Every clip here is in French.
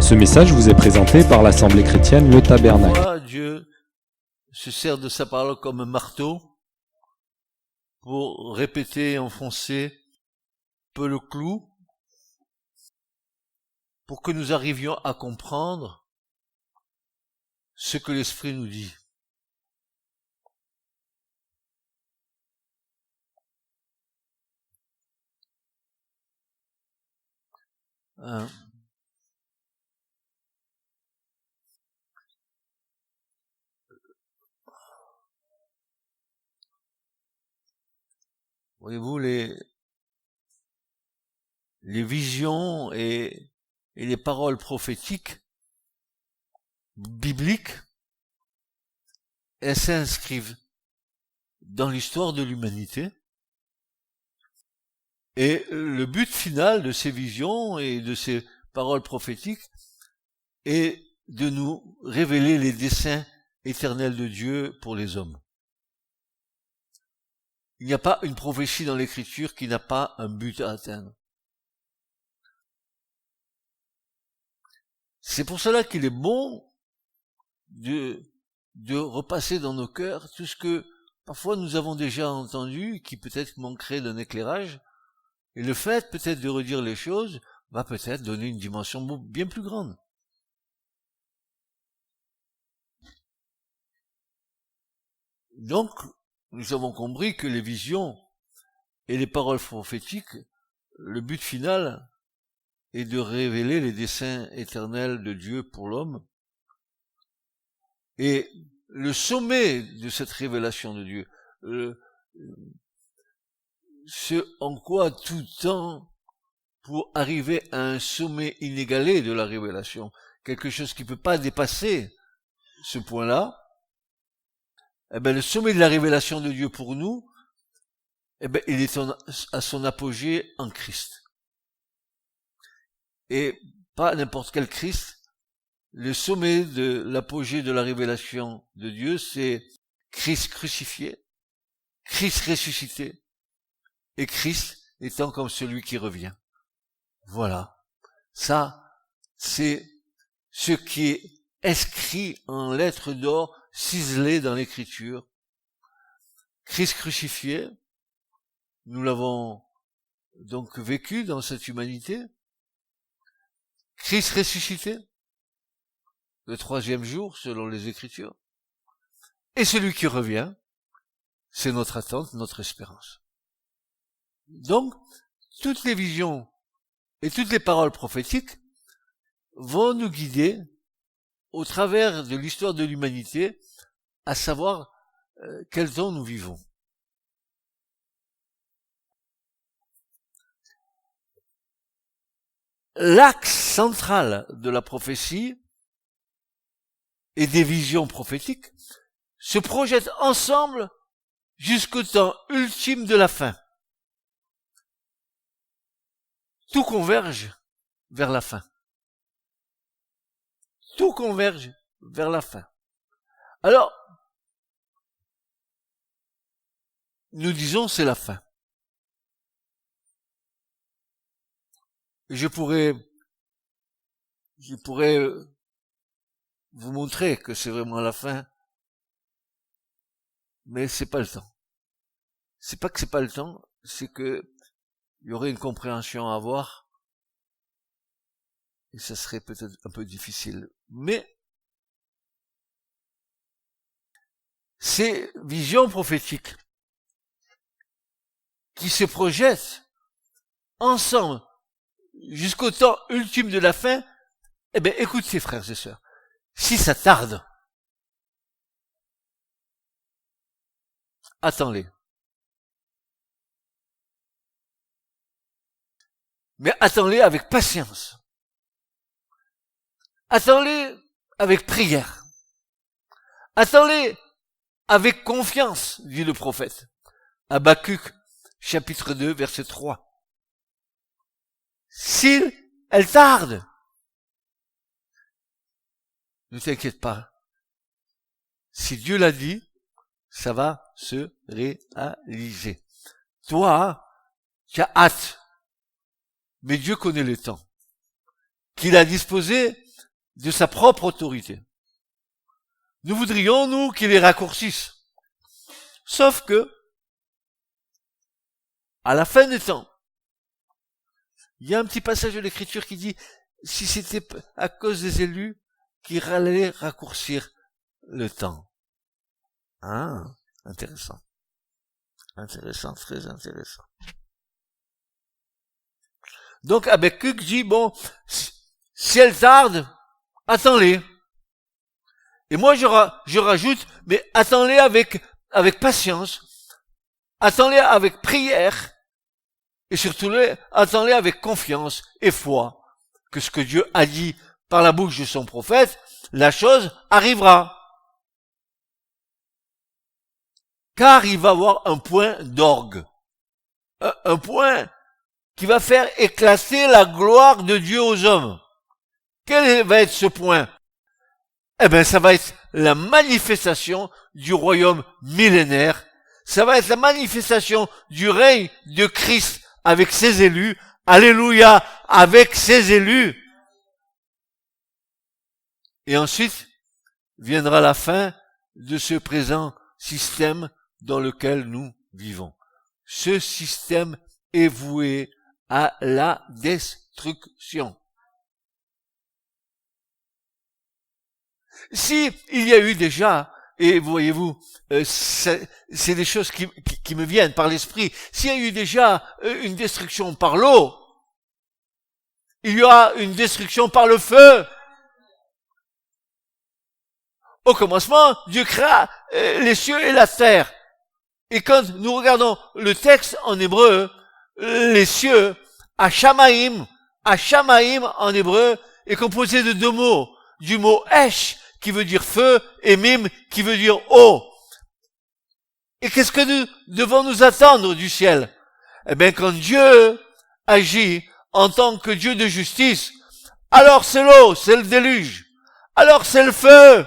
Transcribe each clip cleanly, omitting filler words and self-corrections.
Ce message vous est présenté par l'Assemblée chrétienne Le Tabernacle. Voilà, Dieu se sert de sa parole comme un marteau pour répéter, enfoncer un peu le clou, pour que nous arrivions à comprendre ce que l'Esprit nous dit. Voyez-vous, les visions et les paroles prophétiques bibliques, elles s'inscrivent dans l'histoire de l'humanité. Et le but final de ces visions et de ces paroles prophétiques est de nous révéler les desseins éternels de Dieu pour les hommes. Il n'y a pas une prophétie dans l'Écriture qui n'a pas un but à atteindre. C'est pour cela qu'il est bon de repasser dans nos cœurs tout ce que parfois nous avons déjà entendu, qui peut-être manquerait d'un éclairage, et le fait peut-être de redire les choses va peut-être donner une dimension bien plus grande. Donc, nous avons compris que les visions et les paroles prophétiques, le but final est de révéler les desseins éternels de Dieu pour l'homme. Et le sommet de cette révélation de Dieu, ce en quoi tout tend pour arriver à un sommet inégalé de la révélation, quelque chose qui ne peut pas dépasser ce point-là, eh bien, le sommet de la révélation de Dieu pour nous, eh bien, il est à son apogée en Christ. Et pas n'importe quel Christ. Le sommet de l'apogée de la révélation de Dieu, c'est Christ crucifié, Christ ressuscité, et Christ étant comme celui qui revient. Voilà. Ça, c'est ce qui est inscrit en lettres d'or ciselées dans l'Écriture. Christ crucifié, nous l'avons donc vécu dans cette humanité. Christ ressuscité, le 3e jour, selon les Écritures. Et celui qui revient, c'est notre attente, notre espérance. Donc, toutes les visions et toutes les paroles prophétiques vont nous guider au travers de l'histoire de l'humanité, à savoir quel temps nous vivons. L'axe central de la prophétie et des visions prophétiques se projettent ensemble jusqu'au temps ultime de la fin. Tout converge vers la fin. Tout converge vers la fin. Alors, nous disons c'est la fin. Je pourrais vous montrer que c'est vraiment la fin, mais c'est pas le temps. C'est pas que c'est pas le temps, c'est que il y aurait une compréhension à avoir, et ça serait peut-être un peu difficile. Mais ces visions prophétiques qui se projettent ensemble jusqu'au temps ultime de la fin, eh bien, écoutez, frères et sœurs, si ça tarde, attends-les. Mais attends-les avec patience. Attends-les avec prière. Attends-les avec confiance, dit le prophète. Habakkuk, chapitre 2, verset 3. Si elle tarde, ne t'inquiète pas. Si Dieu l'a dit, ça va se réaliser. Toi, tu as hâte. Mais Dieu connaît le temps qu'il a disposé de sa propre autorité. Nous voudrions, nous, qu'il les raccourcisse. Sauf que, à la fin des temps, il y a un petit passage de l'Écriture qui dit, si c'était à cause des élus, qu'il allait raccourcir le temps. Ah, intéressant. Intéressant, très intéressant. Donc, Habakkuk dit, bon, si elle tarde, attends-les. Et moi, je rajoute, mais attends-les avec patience. Attends-les avec prière. Et surtout, attends-les avec confiance et foi. Que ce que Dieu a dit par la bouche de son prophète, la chose arrivera. Car il va avoir un point d'orgue. Un point qui va faire éclater la gloire de Dieu aux hommes. Quel va être ce point? Eh bien, ça va être la manifestation du royaume millénaire. Ça va être la manifestation du règne de Christ avec ses élus. Alléluia, avec ses élus. Et ensuite, viendra la fin de ce présent système dans lequel nous vivons. Ce système est voué à la destruction. Si il y a eu déjà, et voyez-vous, c'est des choses qui me viennent par l'esprit, s'il y a eu déjà une destruction par l'eau, il y aura une destruction par le feu. Au commencement, Dieu créa les cieux et la terre. Et quand nous regardons le texte en hébreu, les cieux, Hashamaim en hébreu, est composé de deux mots. Du mot Esh, qui veut dire feu, et Mim, qui veut dire eau. Et qu'est-ce que nous devons nous attendre du ciel? Eh bien, quand Dieu agit en tant que Dieu de justice, alors c'est l'eau, c'est le déluge. Alors c'est le feu.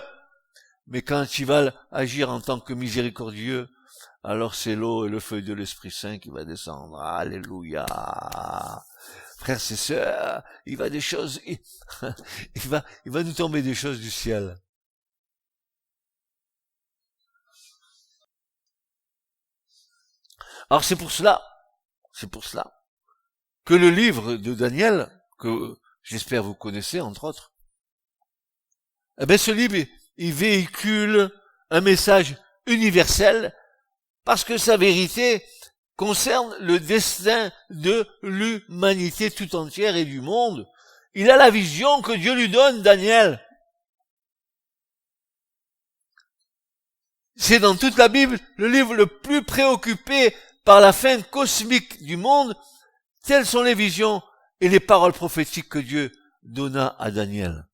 Mais quand il va agir en tant que miséricordieux, alors c'est l'eau et le feu de l'Esprit Saint qui va descendre. Alléluia. Frères et sœurs, il va des choses, il va nous tomber des choses du ciel. Alors c'est pour cela que le livre de Daniel, que j'espère vous connaissez entre autres, eh bien ce livre, il véhicule un message universel parce que sa vérité concerne le destin de l'humanité tout entière et du monde. Il a la vision que Dieu lui donne, Daniel. C'est dans toute la Bible le livre le plus préoccupé par la fin cosmique du monde. Telles sont les visions et les paroles prophétiques que Dieu donna à Daniel.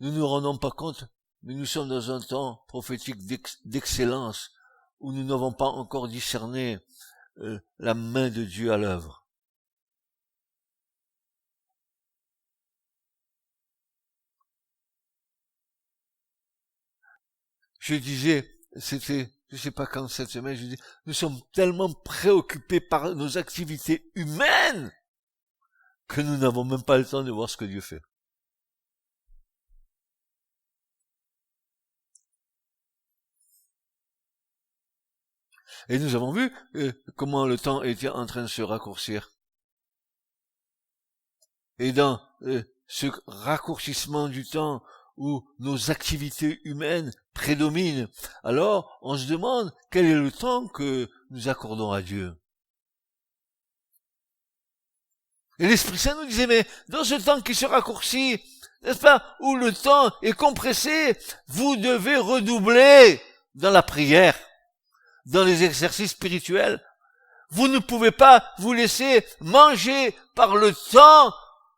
Nous ne nous rendons pas compte, mais nous sommes dans un temps prophétique d'excellence où nous n'avons pas encore discerné la main de Dieu à l'œuvre. Je disais, c'était, je sais pas quand cette semaine, je dis, nous sommes tellement préoccupés par nos activités humaines que nous n'avons même pas le temps de voir ce que Dieu fait. Et nous avons vu comment le temps était en train de se raccourcir. Et dans ce raccourcissement du temps où nos activités humaines prédominent, alors on se demande quel est le temps que nous accordons à Dieu. Et l'Esprit Saint nous disait, mais dans ce temps qui se raccourcit, n'est-ce pas, où le temps est compressé, vous devez redoubler dans la prière, dans les exercices spirituels. Vous ne pouvez pas vous laisser manger par le temps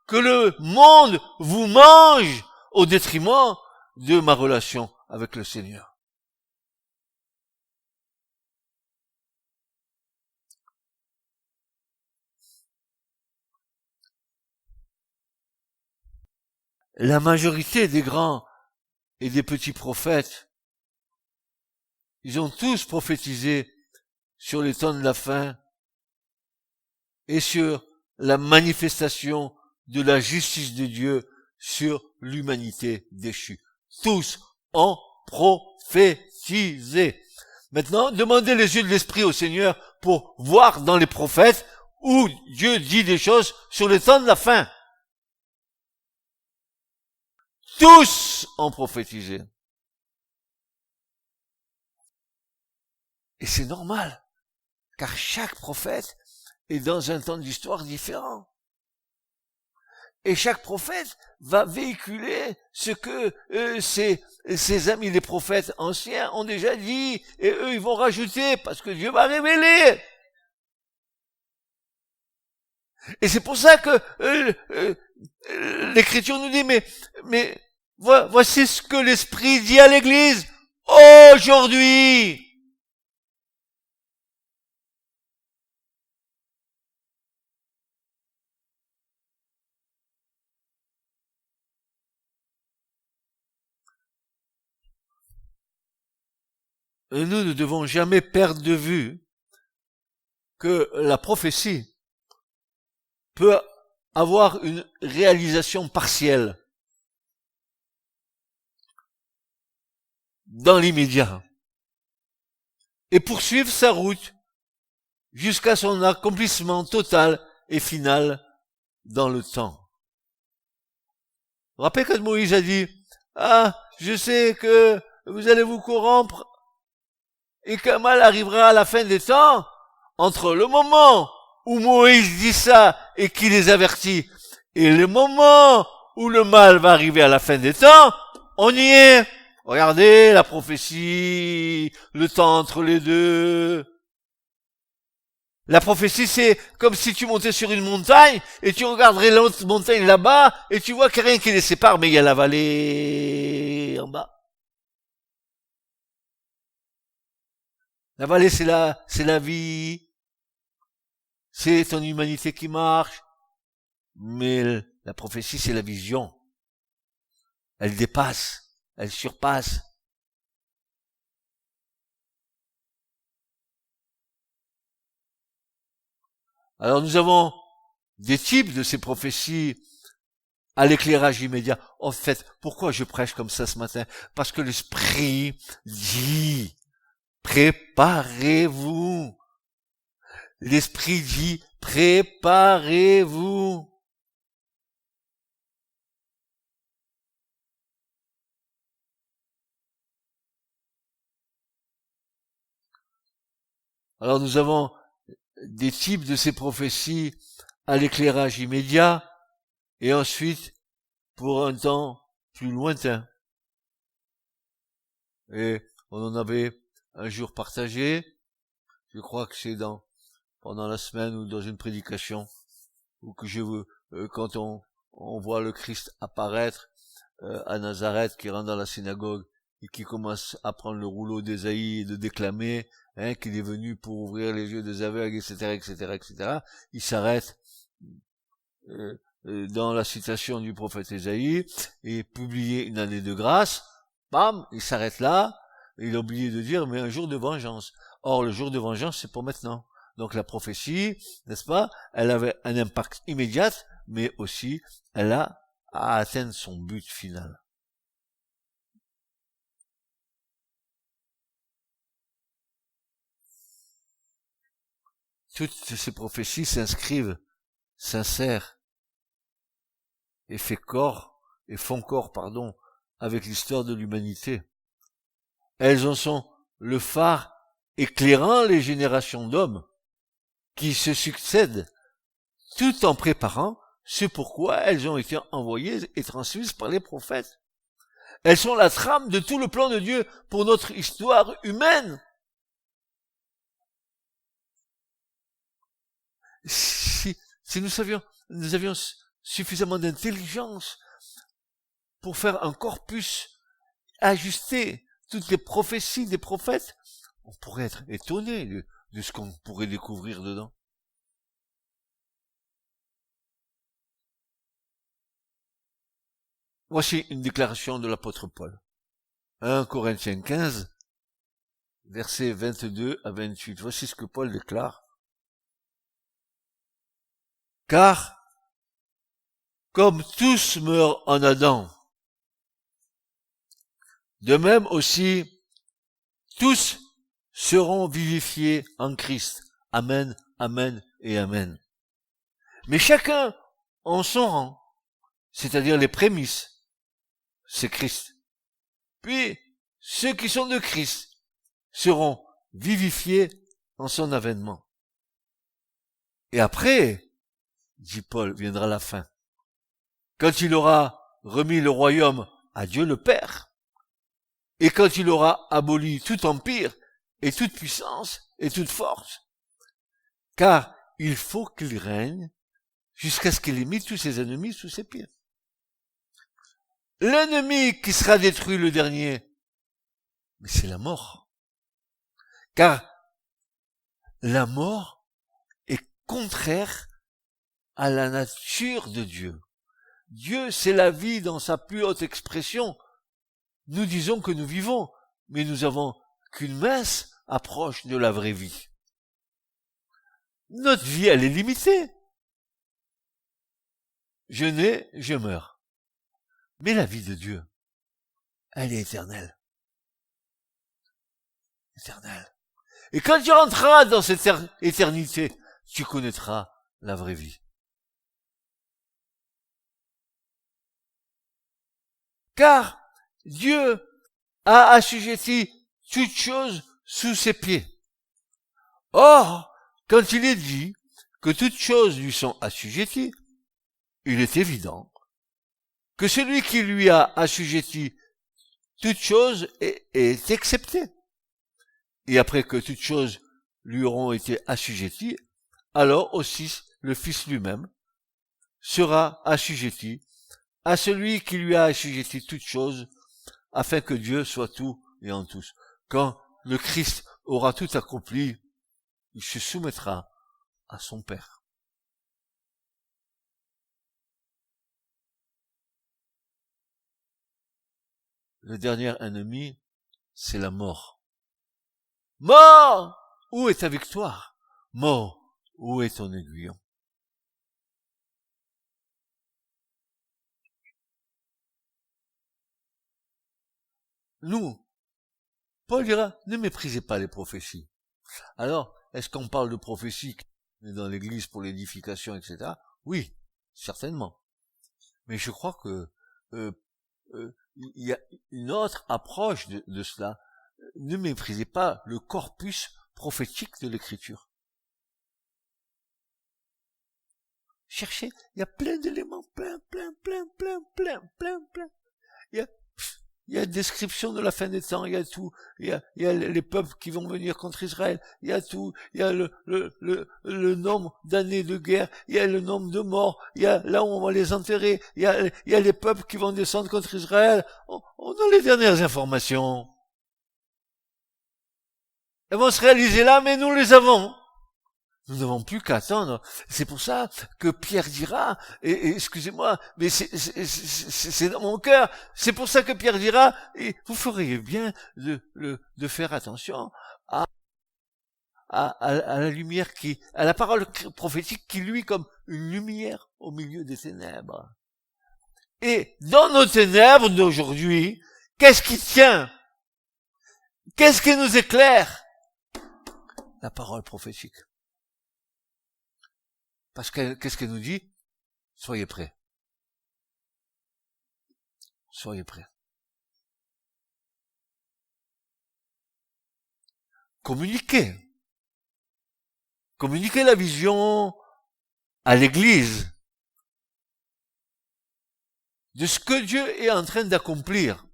que le monde vous mange au détriment de ma relation avec le Seigneur. La majorité des grands et des petits prophètes ils ont tous prophétisé sur les temps de la fin et sur la manifestation de la justice de Dieu sur l'humanité déchue. Tous ont prophétisé. Maintenant, demandez les yeux de l'Esprit au Seigneur pour voir dans les prophètes où Dieu dit des choses sur les temps de la fin. Tous ont prophétisé. Et c'est normal, car chaque prophète est dans un temps d'histoire différent. Et chaque prophète va véhiculer ce que ses amis les prophètes anciens ont déjà dit, et eux ils vont rajouter, parce que Dieu va révéler. Et c'est pour ça que l'Écriture nous dit, mais voici ce que l'Esprit dit à l'Église aujourd'hui. Et nous ne devons jamais perdre de vue que la prophétie peut avoir une réalisation partielle dans l'immédiat et poursuivre sa route jusqu'à son accomplissement total et final dans le temps. Vous vous rappelez quand Moïse a dit « Ah, je sais que vous allez vous corrompre et qu'un mal arrivera à la fin des temps. » Entre le moment où Moïse dit ça et qu'il les avertit et le moment où le mal va arriver à la fin des temps, on y est. Regardez la prophétie, le temps entre les deux. La prophétie, c'est comme si tu montais sur une montagne et tu regarderais l'autre montagne là-bas et tu vois qu'il n'y a rien qui les sépare, mais il y a la vallée en bas. La vallée, c'est la vie. C'est ton humanité qui marche. Mais la prophétie, c'est la vision. Elle dépasse. Elle surpasse. Alors nous avons des types de ces prophéties à l'éclairage immédiat. En fait, pourquoi je prêche comme ça ce matin? Parce que l'Esprit dit, préparez-vous. L'Esprit dit, préparez-vous. Alors nous avons des types de ces prophéties à l'éclairage immédiat et ensuite pour un temps plus lointain. Et on en avait un jour partagé, je crois que c'est pendant la semaine ou dans une prédication, ou que quand on voit le Christ apparaître à Nazareth, qui rentre dans la synagogue et qui commence à prendre le rouleau d'Ésaïe et de déclamer, qu'il est venu pour ouvrir les yeux des aveugles, etc., etc., etc. Il s'arrête dans la citation du prophète Ésaïe et publier une année de grâce. Bam, il s'arrête là. Il a oublié de dire, mais un jour de vengeance. Or, le jour de vengeance, c'est pour maintenant. Donc la prophétie, n'est-ce pas, elle avait un impact immédiat, mais aussi, elle a à atteindre son but final. Toutes ces prophéties s'insèrent et font corps, avec l'histoire de l'humanité. Elles en sont le phare éclairant les générations d'hommes qui se succèdent, tout en préparant ce pourquoi elles ont été envoyées et transmises par les prophètes. Elles sont la trame de tout le plan de Dieu pour notre histoire humaine. Si nous avions suffisamment d'intelligence pour faire un corpus ajusté, toutes les prophéties des prophètes, on pourrait être étonné de ce qu'on pourrait découvrir dedans. Voici une déclaration de l'apôtre Paul. 1 Corinthiens 15, versets 22 à 28. Voici ce que Paul déclare. Car, comme tous meurent en Adam, de même aussi, tous seront vivifiés en Christ. Amen, amen et amen. Mais chacun en son rang, c'est-à-dire les prémices, c'est Christ. Puis, ceux qui sont de Christ seront vivifiés en son avènement. Et après, dit Paul, viendra la fin. Quand il aura remis le royaume à Dieu le Père, et quand il aura aboli tout empire, et toute puissance, et toute force, car il faut qu'il règne jusqu'à ce qu'il ait mis tous ses ennemis sous ses pieds. L'ennemi qui sera détruit le dernier, mais c'est la mort. Car la mort est contraire à la nature de Dieu. Dieu, c'est la vie dans sa plus haute expression. Nous disons que nous vivons, mais nous avons qu'une mince approche de la vraie vie. Notre vie, elle est limitée. Je nais, je meurs. Mais la vie de Dieu, elle est éternelle. Éternelle. Et quand tu rentreras dans cette éternité, tu connaîtras la vraie vie. Car Dieu a assujetti toutes choses sous ses pieds. Or, quand il est dit que toutes choses lui sont assujetties, il est évident que celui qui lui a assujetti toutes choses est excepté. Et après que toutes choses lui auront été assujetties, alors aussi le Fils lui-même sera assujetti à celui qui lui a assujetti toutes choses, afin que Dieu soit tout et en tous. Quand le Christ aura tout accompli, il se soumettra à son Père. Le dernier ennemi, c'est la mort. Mort! Où est ta victoire? Mort, où est ton aiguillon? Nous, Paul dira, ne méprisez pas les prophéties. Alors, est-ce qu'on parle de prophéties dans l'église pour l'édification, etc.? Oui, certainement. Mais je crois que il y a une autre approche de cela. Ne méprisez pas le corpus prophétique de l'écriture. Cherchez, il y a plein d'éléments, plein. Il y a une description de la fin des temps, il y a tout, il y a les peuples qui vont venir contre Israël, il y a tout, il y a le nombre d'années de guerre, il y a le nombre de morts, il y a là où on va les enterrer, il y a les peuples qui vont descendre contre Israël. On a les dernières informations. Elles vont se réaliser là, mais nous les avons. Nous n'avons plus qu'à attendre. C'est pour ça que Pierre dira, et excusez-moi, mais c'est dans mon cœur, c'est pour ça que Pierre dira, et vous feriez bien de faire attention à la lumière à la parole prophétique qui luit comme une lumière au milieu des ténèbres. Et dans nos ténèbres d'aujourd'hui, qu'est-ce qui tient? Qu'est-ce qui nous éclaire? La parole prophétique. Parce que, qu'est-ce qu'elle nous dit? Soyez prêts. Soyez prêts. Communiquez. Communiquez la vision à l'Église de ce que Dieu est en train d'accomplir.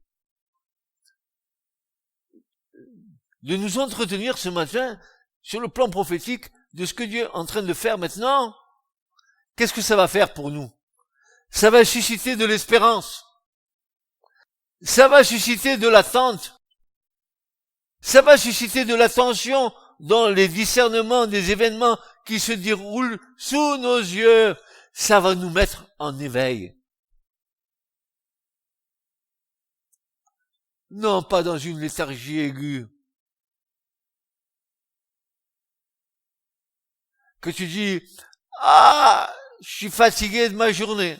De nous entretenir ce matin sur le plan prophétique de ce que Dieu est en train de faire maintenant. Qu'est-ce que ça va faire pour nous? Ça va susciter de l'espérance. Ça va susciter de l'attente. Ça va susciter de l'attention dans les discernements des événements qui se déroulent sous nos yeux. Ça va nous mettre en éveil. Non, pas dans une léthargie aiguë. que tu dis, ah, je suis fatigué de ma journée.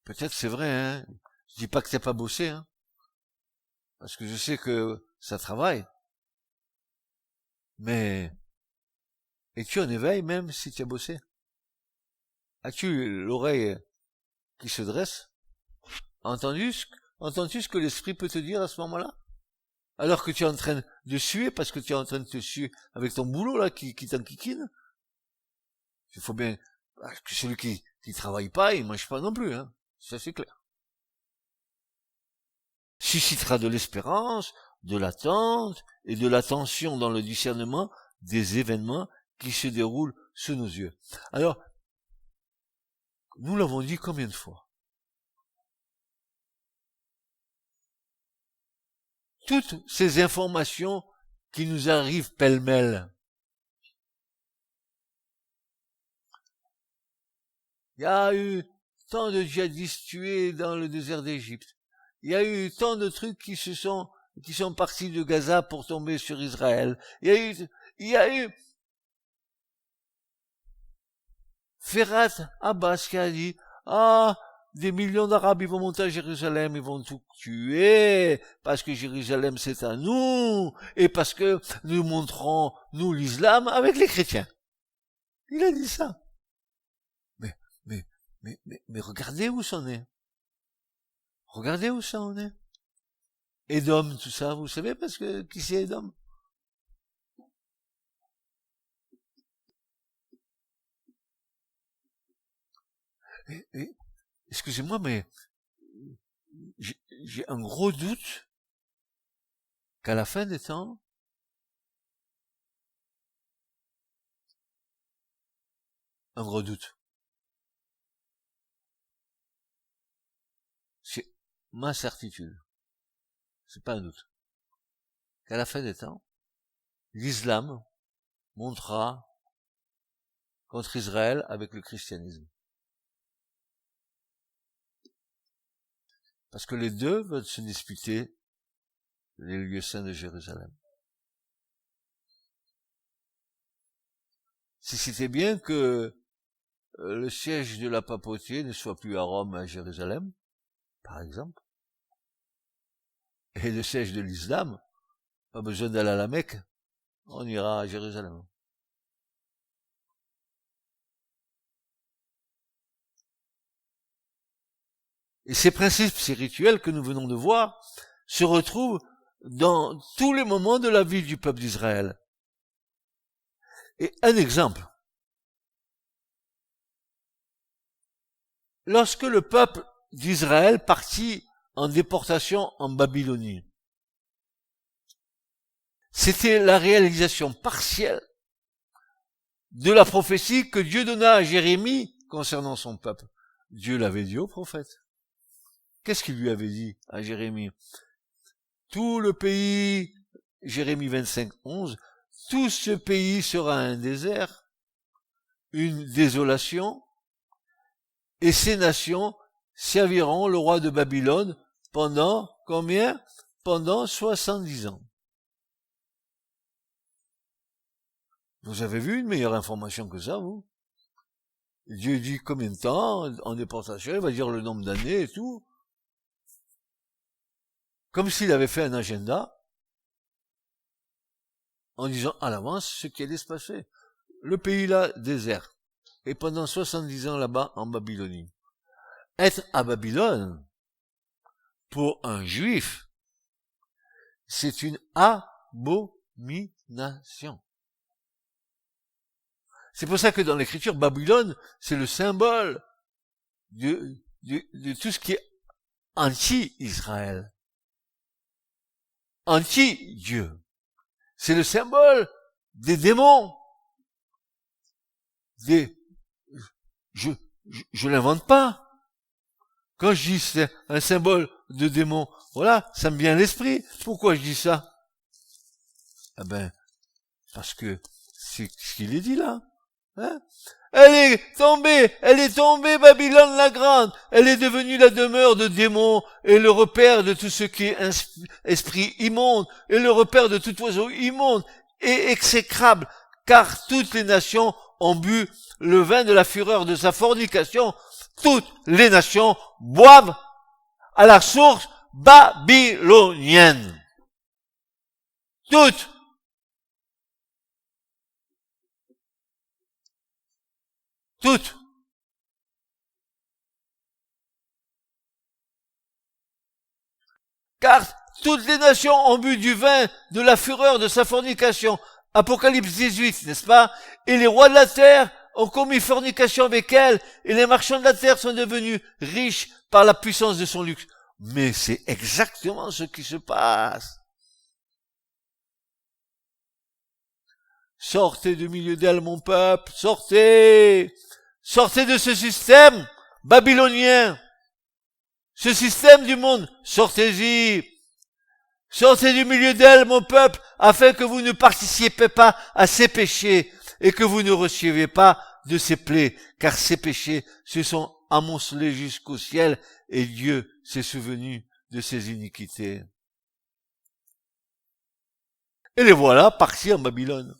Peut-être c'est vrai, hein. Je dis pas que t'as pas bossé, hein. Parce que je sais que ça travaille. Mais, es-tu en éveil même si tu as bossé? As-tu l'oreille qui se dresse? Entends-tu ce que l'esprit peut te dire à ce moment-là? Alors que tu es en train de suer, parce que tu es en train de te suer avec ton boulot, là, qui t'enquiquine. Il faut bien, que celui qui travaille pas, il mange pas non plus, hein. Ça, c'est clair. Suscitera de l'espérance, de l'attente et de l'attention dans le discernement des événements qui se déroulent sous nos yeux. Alors, nous l'avons dit combien de fois? Toutes ces informations qui nous arrivent pêle-mêle. Il y a eu tant de djihadistes tués dans le désert d'Égypte. Il y a eu tant de trucs qui sont partis de Gaza pour tomber sur Israël. Il y a eu Ferhat Abbas qui a dit, des millions d'Arabes, ils vont monter à Jérusalem, ils vont tout tuer, parce que Jérusalem c'est à nous, et parce que nous montrons, nous, l'islam avec les chrétiens. Il a dit ça. Mais regardez où ça en est. Regardez où ça en est. Édom, tout ça, vous savez parce que qui c'est Édom? Et excusez-moi, mais j'ai un gros doute qu'à la fin des temps, un gros doute. C'est ma certitude. C'est pas un doute. Qu'à la fin des temps, l'islam montera contre Israël avec le christianisme. Parce que les deux veulent se disputer les lieux saints de Jérusalem. Si c'était bien que le siège de la papauté ne soit plus à Rome, à Jérusalem, par exemple, et le siège de l'islam, pas besoin d'aller à la Mecque, on ira à Jérusalem. Et ces principes spirituels que nous venons de voir se retrouvent dans tous les moments de la vie du peuple d'Israël. Et un exemple. Lorsque le peuple d'Israël partit en déportation en Babylonie, c'était la réalisation partielle de la prophétie que Dieu donna à Jérémie concernant son peuple. Dieu l'avait dit au prophète. Qu'est-ce qu'il lui avait dit à Jérémie? Tout le pays, Jérémie 25, 11, tout ce pays sera un désert, une désolation, et ces nations serviront le roi de Babylone pendant combien? Pendant 70 ans. Vous avez vu une meilleure information que ça, vous? Dieu dit combien de temps en déportation, il va dire le nombre d'années et tout. Comme s'il avait fait un agenda en disant à l'avance ce qui allait se passer. Le pays là, désert. Et pendant 70 ans là-bas, en Babylonie. Être à Babylone, pour un juif, c'est une abomination. C'est pour ça que dans l'écriture, Babylone, c'est le symbole de tout ce qui est anti-Israël. Anti-Dieu. C'est le symbole des démons. Je l'invente pas. Quand je dis c'est un symbole de démon, voilà, ça me vient à l'esprit. Pourquoi je dis ça? Eh ben, parce que c'est ce qu'il est dit là. Hein? Elle est tombée, Babylone la Grande. Elle est devenue la demeure de démons et le repère de tout ce qui est esprit immonde et le repère de tout oiseau immonde. et exécrable, car toutes les nations ont bu le vin de la fureur de sa fornication. Toutes les nations boivent à la source babylonienne. Toutes. Toutes. Car toutes les nations ont bu du vin de la fureur de sa fornication. Apocalypse 18, n'est-ce pas? Et les rois de la terre ont commis fornication avec elle, et les marchands de la terre sont devenus riches par la puissance de son luxe. Mais c'est exactement ce qui se passe. Sortez du milieu d'elle, mon peuple, sortez! Sortez de ce système babylonien, ce système du monde, sortez-y! Sortez du milieu d'elle, mon peuple, afin que vous ne participiez pas à ses péchés et que vous ne receviez pas de ses plaies, car ces péchés se sont amoncelés jusqu'au ciel et Dieu s'est souvenu de ses iniquités. Et les voilà partis en Babylone.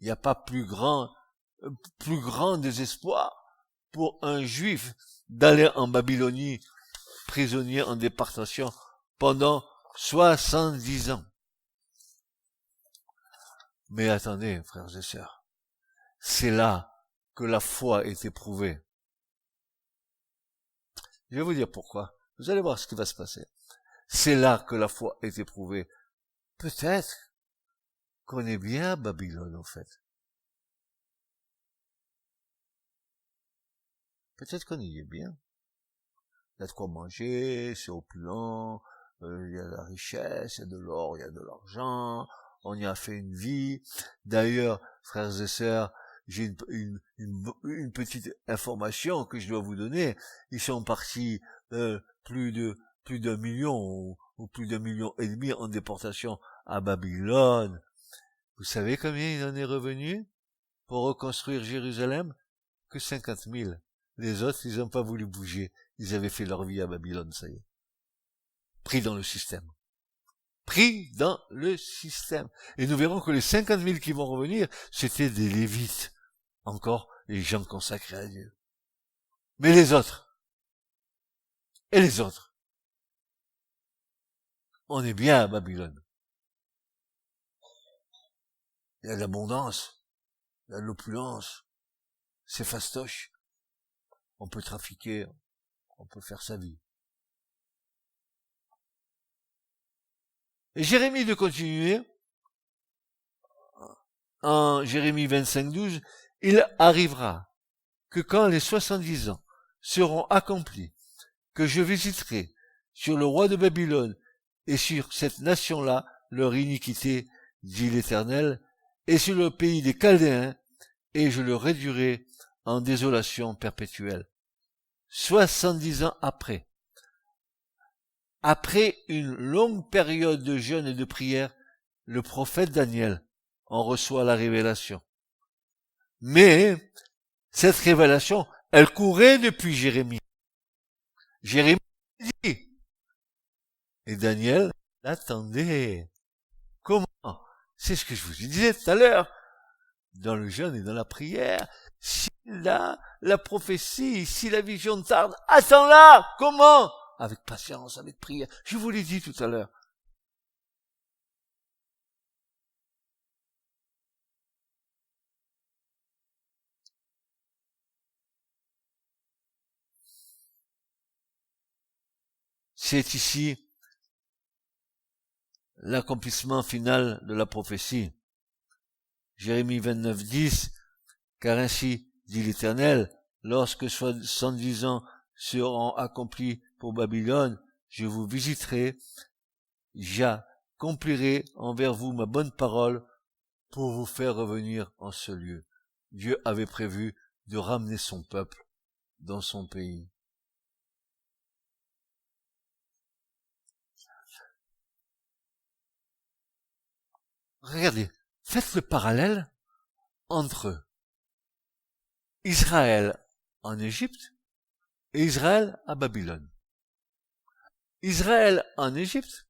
Il n'y a pas plus grand désespoir pour un juif d'aller en Babylonie, prisonnier en déportation, pendant 70 ans. Mais attendez, frères et sœurs, c'est là que la foi est éprouvée. Je vais vous dire pourquoi. Vous allez voir ce qui va se passer. C'est là que la foi est éprouvée. Peut-être qu'on est bien à Babylone, en fait. Peut-être qu'on y est bien. Il y a de quoi manger, c'est opulent, il y a de la richesse, il y a de l'or, il y a de l'argent, on y a fait une vie. D'ailleurs, frères et sœurs, j'ai une petite information que je dois vous donner. Ils sont partis plus d'un million ou plus d'1,5 million en déportation à Babylone. Vous savez combien il en est revenu pour reconstruire Jérusalem? Que 50 000. Les autres, ils n'ont pas voulu bouger. Ils avaient fait leur vie à Babylone, ça y est. Pris dans le système. Pris dans le système. Et nous verrons que les 50 000 qui vont revenir, c'était des Lévites. Encore les gens consacrés à Dieu. Mais les autres. Et les autres. On est bien à Babylone. Il y a de l'abondance. Il y a de l'opulence. C'est fastoche. On peut trafiquer. On peut faire sa vie. Et Jérémie de continuer. En Jérémie 25:12, il arrivera que quand les 70 ans seront accomplis, que je visiterai sur le roi de Babylone et sur cette nation-là leur iniquité, dit l'Éternel, et sur le pays des Chaldéens, et je le réduirai en désolation perpétuelle. 70 ans après une longue période de jeûne et de prière, le prophète Daniel en reçoit la révélation. Mais cette révélation, elle courait depuis Jérémie. Jérémie dit, et Daniel l'attendait. Comment? C'est ce que je vous disais tout à l'heure. Dans le jeûne et dans la prière, si la prophétie, si la vision tarde, attends-la! Comment? Avec patience, avec prière. Je vous l'ai dit tout à l'heure. C'est ici l'accomplissement final de la prophétie. Jérémie 29:10, car ainsi dit l'Éternel, lorsque 70 ans seront accomplis pour Babylone, je vous visiterai, j'accomplirai envers vous ma bonne parole pour vous faire revenir en ce lieu. Dieu avait prévu de ramener son peuple dans son pays. Regardez, faites le parallèle entre Israël en Égypte et Israël à Babylone. Israël en Égypte,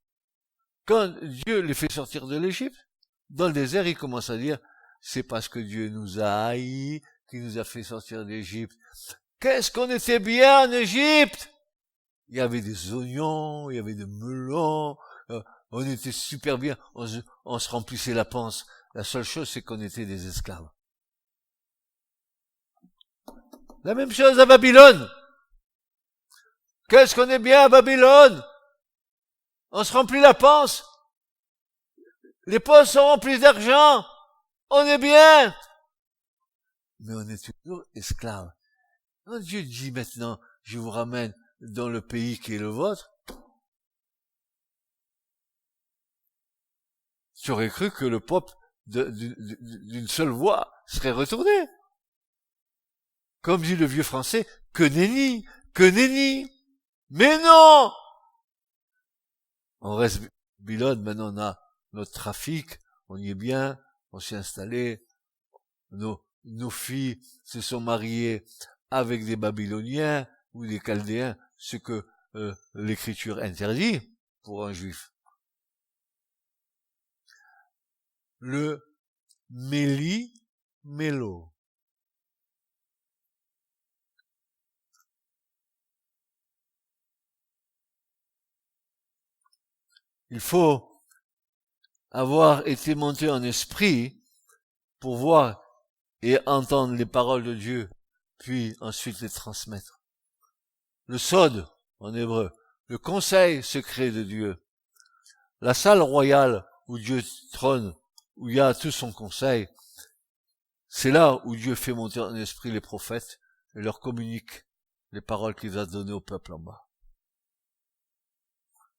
quand Dieu les fait sortir de l'Égypte, dans le désert, il commence à dire, c'est parce que Dieu nous a haïs, qu'il nous a fait sortir d'Égypte. Qu'est-ce qu'on était bien en Égypte! Il y avait des oignons, il y avait des melons, on était super bien, on se remplissait la panse. La seule chose, c'est qu'on était des esclaves. La même chose à Babylone. Qu'est-ce qu'on est bien à Babylone? On se remplit la panse. Les poches sont remplies d'argent. On est bien. Mais on est toujours esclaves. Quand Dieu dit maintenant, je vous ramène dans le pays qui est le vôtre, tu aurais cru que le peuple d'une seule voix serait retourné. Comme dit le vieux français, que nenni, que nenni. Mais non! On reste Babylone, maintenant on a notre trafic, on y est bien, on s'est installé, nos filles se sont mariées avec des Babyloniens ou des Chaldéens, ce que l'Écriture interdit pour un Juif. Le méli-mélo. Il faut avoir été monté en esprit pour voir et entendre les paroles de Dieu, puis ensuite les transmettre. Le sod, en hébreu, le conseil secret de Dieu, la salle royale où Dieu trône, où il y a tout son conseil, c'est là où Dieu fait monter en esprit les prophètes et leur communique les paroles qu'il a données au peuple en bas.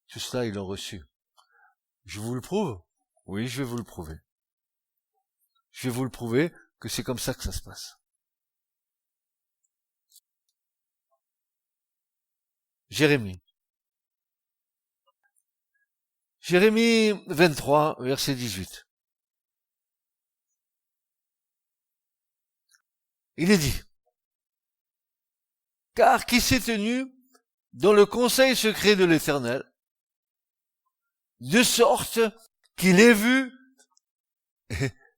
Tout cela, ils l'ont reçu. Je vous le prouve? Oui, je vais vous le prouver. Je vais vous le prouver que c'est comme ça que ça se passe. Jérémie 23, verset 18. Il est dit, car qui s'est tenu dans le conseil secret de l'Éternel, de sorte qu'il ait vu,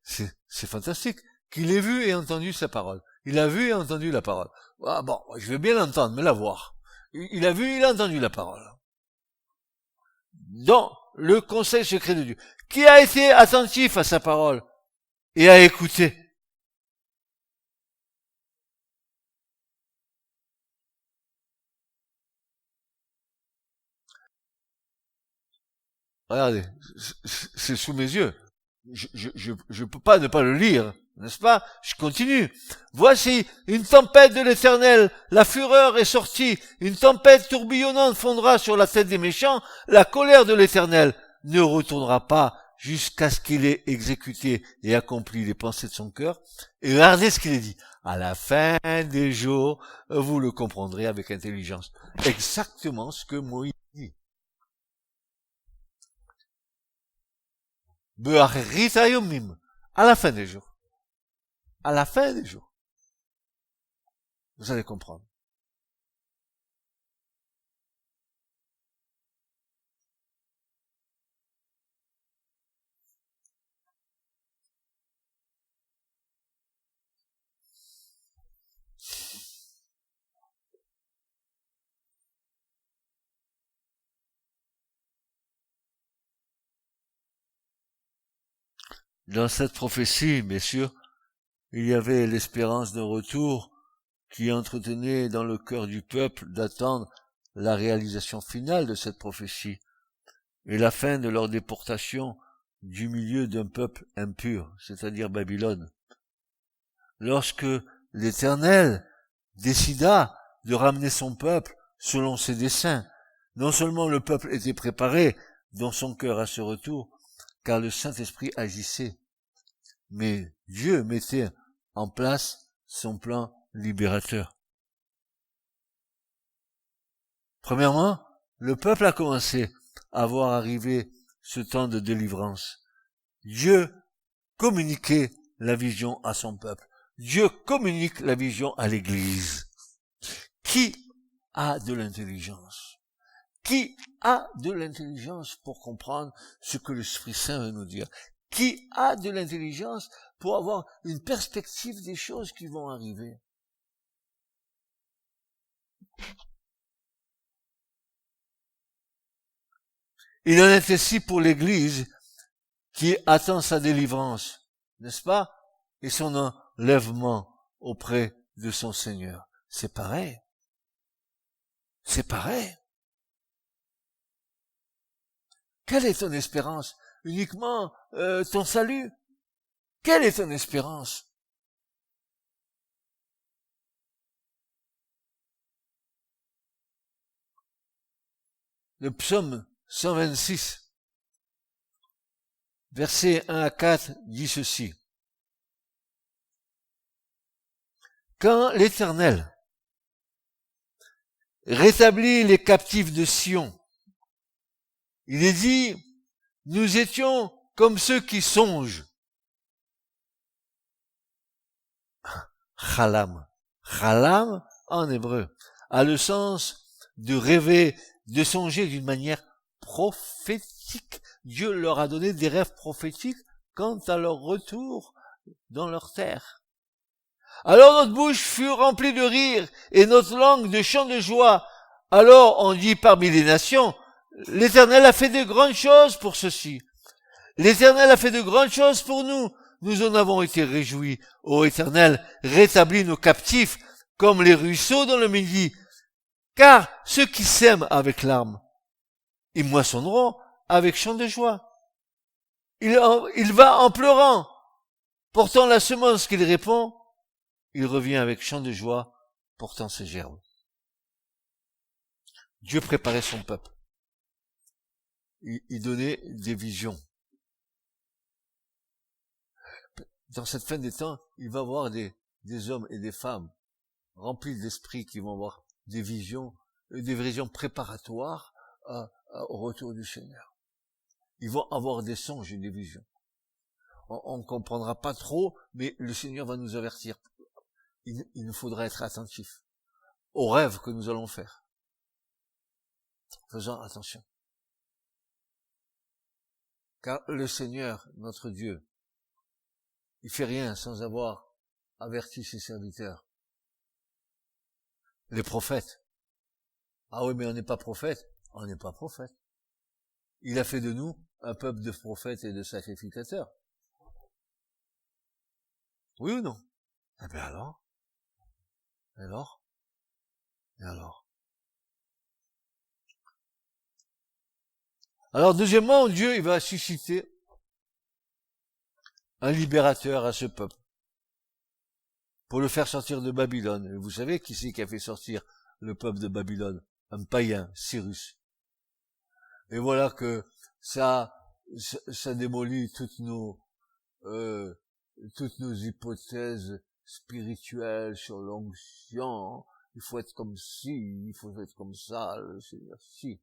c'est fantastique, qu'il ait vu et entendu sa parole. Il a vu et entendu la parole. Ah bon, je vais bien l'entendre, mais la voir. Il a vu, il a entendu la parole. Dans le conseil secret de Dieu. Qui a été attentif à sa parole et a écouté? Regardez, c'est sous mes yeux. Je peux pas ne pas le lire, n'est-ce pas? Je continue. Voici une tempête de l'Éternel, la fureur est sortie, une tempête tourbillonnante fondra sur la tête des méchants, la colère de l'Éternel ne retournera pas jusqu'à ce qu'il ait exécuté et accompli les pensées de son cœur. Et regardez ce qu'il est dit. À la fin des jours, vous le comprendrez avec intelligence. Exactement ce que Moïse dit. À la fin des jours. À la fin des jours. Vous allez comprendre. Dans cette prophétie, bien sûr, il y avait l'espérance d'un retour qui entretenait dans le cœur du peuple d'attendre la réalisation finale de cette prophétie et la fin de leur déportation du milieu d'un peuple impur, c'est-à-dire Babylone. Lorsque l'Éternel décida de ramener son peuple selon ses desseins, non seulement le peuple était préparé dans son cœur à ce retour, car le Saint-Esprit agissait, mais Dieu mettait en place son plan libérateur. Premièrement, le peuple a commencé à voir arriver ce temps de délivrance. Dieu communiquait la vision à son peuple. Dieu communique la vision à l'Église. Qui a de l'intelligence? Qui a de l'intelligence pour comprendre ce que l'Esprit Saint veut nous dire? qui a de l'intelligence pour avoir une perspective des choses qui vont arriver. Il en est ainsi pour l'Église qui attend sa délivrance, n'est-ce pas? Et son enlèvement auprès de son Seigneur. C'est pareil. C'est pareil. Quelle est ton espérance? Uniquement ton salut? Quelle est ton espérance? Le psaume 126, versets 1 à 4, dit ceci. Quand l'Éternel rétablit les captifs de Sion, il est dit, nous étions comme ceux qui songent. Chalam. Chalam, en hébreu, a le sens de rêver, de songer d'une manière prophétique. Dieu leur a donné des rêves prophétiques quant à leur retour dans leur terre. Alors notre bouche fut remplie de rire et notre langue de chants de joie. Alors on dit parmi les nations, l'Éternel a fait de grandes choses pour ceci. L'Éternel a fait de grandes choses pour nous. Nous en avons été réjouis. Ô Éternel, rétablis nos captifs comme les ruisseaux dans le Midi. Car ceux qui sèment avec larmes, ils moissonneront avec chants de joie. Il va en pleurant, portant la semence qu'il répond. Il revient avec chant de joie, portant ses gerbes. Dieu préparait son peuple. Il donnait des visions. Dans cette fin des temps, il va y avoir des hommes et des femmes remplis d'esprit qui vont avoir des visions préparatoires au retour du Seigneur. Ils vont avoir des songes et des visions. On ne comprendra pas trop, mais le Seigneur va nous avertir. Il nous faudra être attentifs aux rêves que nous allons faire. Faisons attention. Car le Seigneur, notre Dieu, il fait rien sans avoir averti ses serviteurs. Les prophètes. Ah oui, mais on n'est pas prophète. On n'est pas prophète. Il a fait de nous un peuple de prophètes et de sacrificateurs. Oui ou non? Eh bien alors? Et alors? Alors deuxièmement, Dieu, il va susciter un libérateur à ce peuple pour le faire sortir de Babylone. Et vous savez qui c'est qui a fait sortir le peuple de Babylone? Un païen, Cyrus. Et voilà que ça démolit toutes nos hypothèses spirituelles sur l'onction. Il faut être comme ci, il faut être comme ça, le Seigneur, si.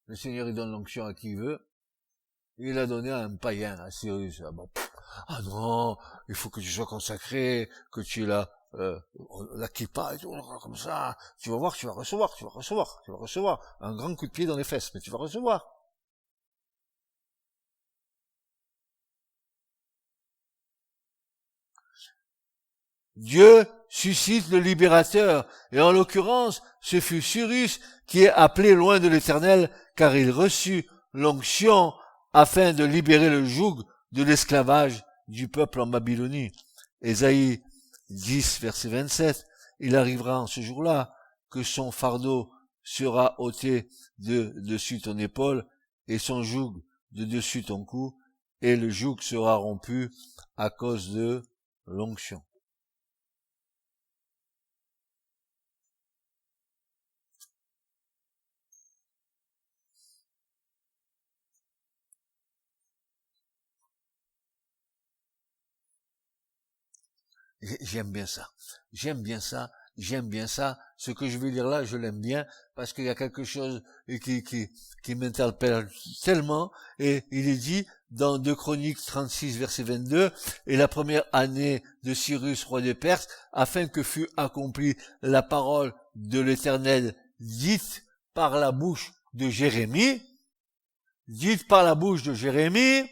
Le Seigneur, il donne l'onction à qui il veut. Il l'a donné à un païen, à Cyrus. Ah non, il faut que tu sois consacré, que tu la kippa et tout, comme ça. Tu vas voir, tu vas recevoir un grand coup de pied dans les fesses, mais tu vas recevoir. Dieu suscite le libérateur, et en l'occurrence, ce fut Cyrus qui est appelé loin de l'Éternel, car il reçut l'onction afin de libérer le joug de l'esclavage du peuple en Babylonie. Ésaïe 10, verset 27, il arrivera en ce jour-là que son fardeau sera ôté de dessus ton épaule et son joug de dessus ton cou, et le joug sera rompu à cause de l'onction. J'aime bien ça. Ce que je vais lire là, je l'aime bien, parce qu'il y a quelque chose qui m'interpelle tellement, et il est dit, dans 2 Chroniques 36, verset 22, et la première année de Cyrus, roi des Perses, afin que fût accomplie la parole de l'Éternel dite par la bouche de Jérémie, dite par la bouche de Jérémie,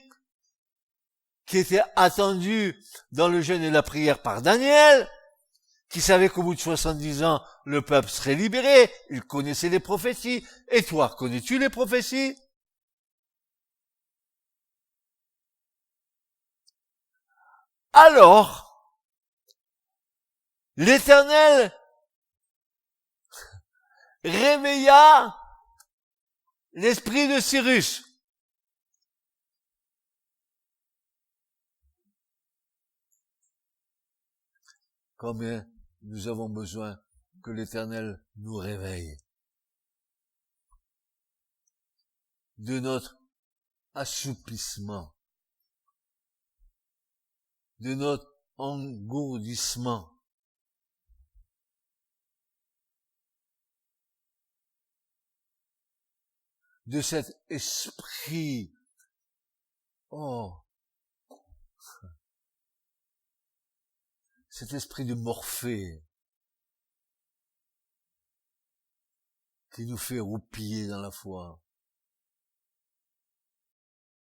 qui était attendue dans le jeûne et la prière par Daniel, qui savait qu'au bout de 70 ans, le peuple serait libéré. Il connaissait les prophéties. Et toi, connais-tu les prophéties? Alors, l'Éternel réveilla l'esprit de Cyrus. Combien nous avons besoin que l'Éternel nous réveille de notre assoupissement, de notre engourdissement. De cet esprit, cet esprit de Morphée, qui nous fait roupiller dans la foi.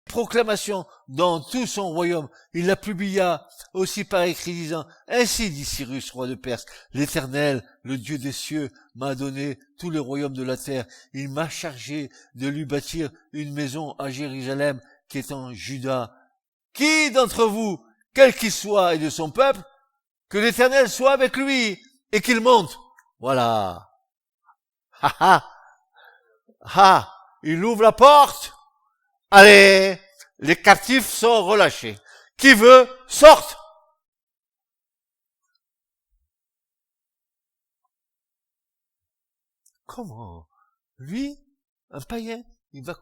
Proclamation dans tout son royaume. Il la publia aussi par écrit disant, ainsi dit Cyrus, roi de Perse, l'Éternel, le Dieu des cieux, m'a donné tous les royaumes de la terre. Il m'a chargé de lui bâtir une maison à Jérusalem, qui est en Juda. Qui d'entre vous, quel qu'il soit et de son peuple, que l'Éternel soit avec lui, et qu'il monte. Voilà. Ha ha. Ha. Il ouvre la porte. Allez, les captifs sont relâchés. Qui veut, sorte. Comment? Lui, un païen, il va,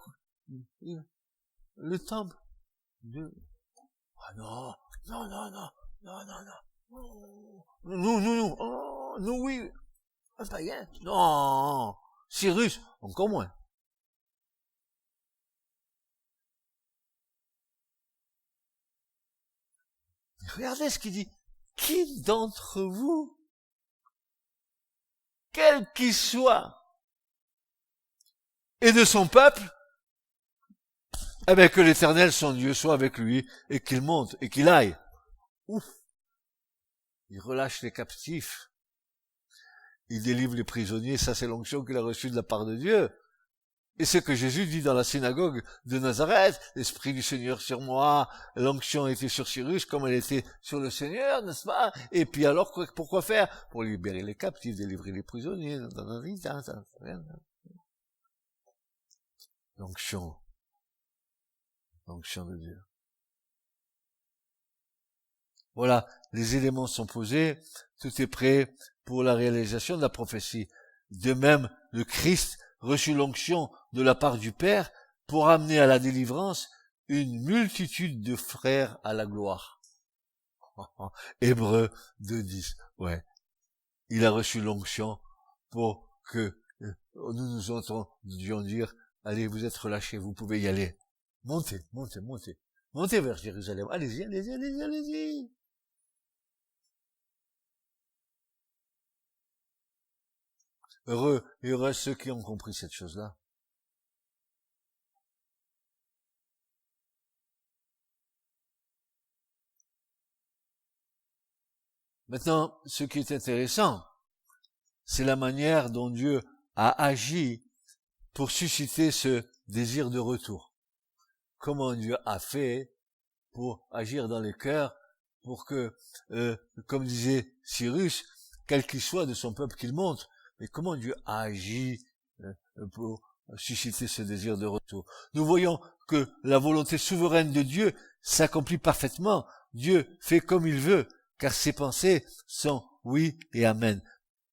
le temple de, ah non, non, non, non, non, non, non. Nous, nous, oui, un païen. Non. Cyrus, encore moins. Regardez ce qu'il dit. Qui d'entre vous, quel qu'il soit, et de son peuple, eh bien que l'Éternel, son Dieu, soit avec lui, et qu'il monte, et qu'il aille. Ouf. Il relâche les captifs. Il délivre les prisonniers. Ça, c'est l'onction qu'il a reçue de la part de Dieu. Et c'est que Jésus dit dans la synagogue de Nazareth, l'Esprit du Seigneur sur moi, l'onction était sur Cyrus comme elle était sur le Seigneur, n'est-ce pas? Et puis alors, pourquoi faire? Pour libérer les captifs, délivrer les prisonniers. L'onction. L'onction de Dieu. Voilà, les éléments sont posés, tout est prêt pour la réalisation de la prophétie. De même, le Christ reçut l'onction de la part du Père pour amener à la délivrance une multitude de frères à la gloire. Hébreux 2:10. Ouais. Il a reçu l'onction pour que nous entendions dire, allez, vous êtes relâchés, vous pouvez y aller. Montez, montez, montez. Montez vers Jérusalem. Allez-y, allez-y, allez-y, allez-y. Heureux et heureux ceux qui ont compris cette chose-là. Maintenant, ce qui est intéressant, c'est la manière dont Dieu a agi pour susciter ce désir de retour. Comment Dieu a fait pour agir dans les cœurs, pour que, comme disait Cyrus, quel qu'il soit de son peuple qu'il monte, mais comment Dieu a agi pour susciter ce désir de retour. Nous voyons que la volonté souveraine de Dieu s'accomplit parfaitement. Dieu fait comme il veut, car ses pensées sont oui et amen.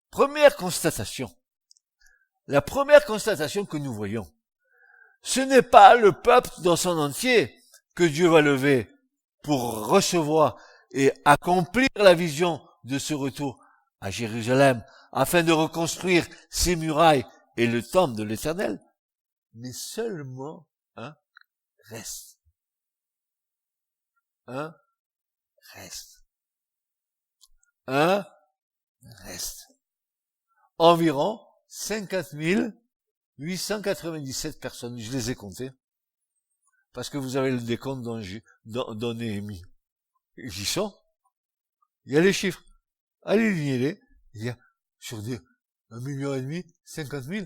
Première constatation. La première constatation que nous voyons, ce n'est pas le peuple dans son entier que Dieu va lever pour recevoir et accomplir la vision de ce retour à Jérusalem, afin de reconstruire ses murailles et le temple de l'Éternel, mais seulement un reste. Un reste. Un reste. Environ 50 897 personnes, je les ai comptées. parce que vous avez le décompte dans Néhémie. J'y sont. Il y a les chiffres. Alignez-les. Il y a sur 1,5 million, 50 000.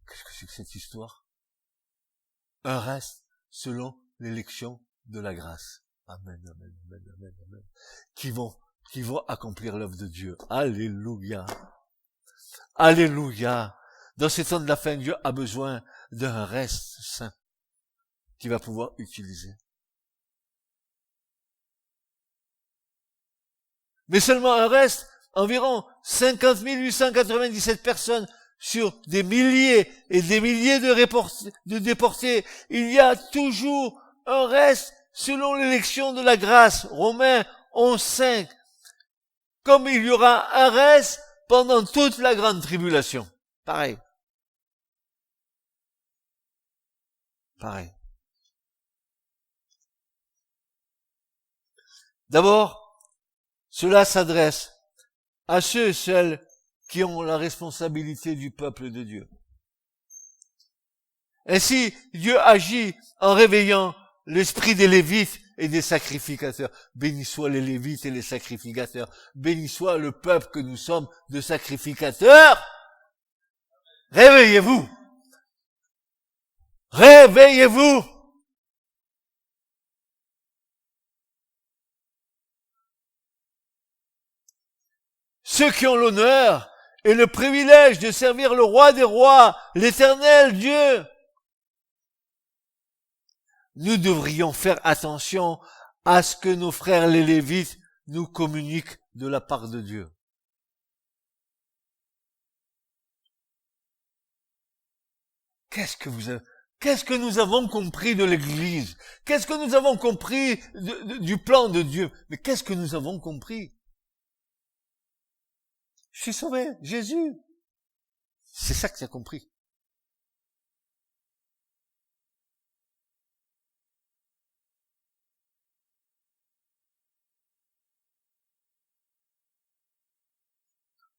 Qu'est-ce que c'est que cette histoire? Un reste selon l'élection de la grâce. Amen, amen, amen, amen, amen. Qui vont accomplir l'œuvre de Dieu. Alléluia. Alléluia. Dans ces temps de la fin, Dieu a besoin d'un reste saint qu'il va pouvoir utiliser. Mais seulement un reste, environ 50 897 personnes sur des milliers et des milliers de déportés. Il y a toujours un reste selon l'élection de la grâce. Romains 11:5. Comme il y aura un reste pendant toute la grande tribulation. Pareil. Pareil. D'abord, cela s'adresse à ceux et celles qui ont la responsabilité du peuple de Dieu. Ainsi, Dieu agit en réveillant l'esprit des Lévites et des sacrificateurs. Béni soient les Lévites et les sacrificateurs. Béni soit le peuple que nous sommes de sacrificateurs. Réveillez-vous. Réveillez-vous. Ceux qui ont l'honneur et le privilège de servir le roi des rois, l'éternel Dieu. Nous devrions faire attention à ce que nos frères les Lévites nous communiquent de la part de Dieu. Qu'est-ce que nous avons compris de l'Église? Qu'est-ce que nous avons compris du plan de Dieu? Mais qu'est-ce que nous avons compris? Je suis sauvé, Jésus. C'est ça que tu as compris.